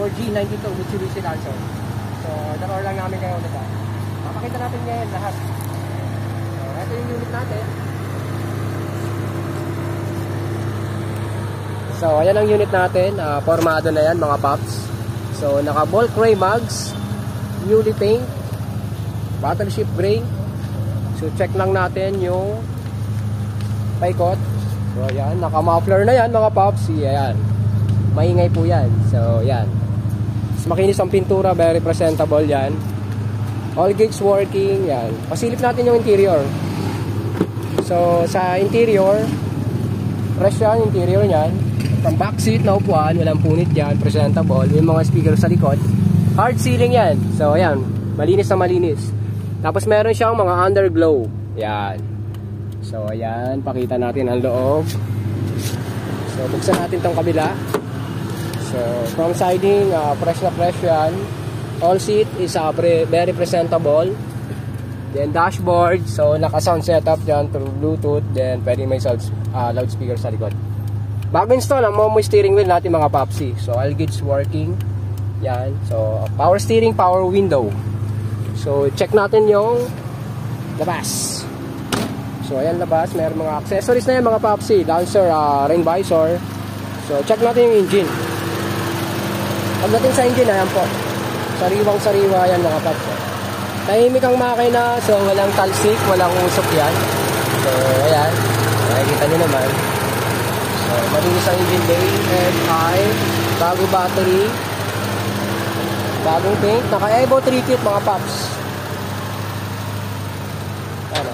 4G92 Mitsubishi Lancer. So, dalawa lang namin ngayon ulit. Papakita natin ngayon lahat. So, ito yung unit natin. So, ayan ang unit natin. Formado na yan mga paps. So, naka Bulk Gray mugs, newly paint, Battleship Gray. So, check lang natin yung paikot. So, ayan. Naka-muffler na yan mga paps. Ayan. Maingay po yan. So, ayan. Makinis ang pintura, very presentable yan. All gates working, yan. Pasilip natin yung interior. So, sa interior, fresh yan, interior yan. From back seat na upuan, walang punit yan, presentable. Yung mga speaker sa likod. Hard ceiling yan. So, ayan, malinis na malinis. Tapos meron siyang mga underglow. Yan. So, ayan, pakita natin ang loob. So, buksan natin tong kabila. So, from siding, fresh na fresh yan. All seat is very presentable. Then dashboard, so naka-sound setup dyan through Bluetooth. Then pwede may loudspeaker sa likod. Bago install ang Momo steering wheel natin mga papsi. So all gates working. Yan. So power steering, power window. So check natin yung labas. So ayan labas, mayroon mga accessories na yan mga papsi. Lancer, rain visor. So check natin yung engine. Pagdating sa engine, ayan po. Sariwang-sariwa yan mga paps. Tahimik ang makina, so walang talsik, walang usok yan. So, ayan. Nakikita nyo naman. So, malinis ang engine bay, FI, bago battery, bagong paint, naka-Evo 3 kit mga paps. Ano?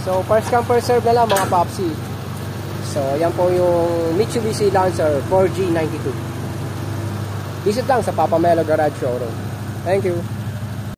So, first come first serve na lang mga papsi. So, yan po yung Mitsubishi Lancer 4G92. Visit lang sa Papa Melo Garage Showroom. Thank you.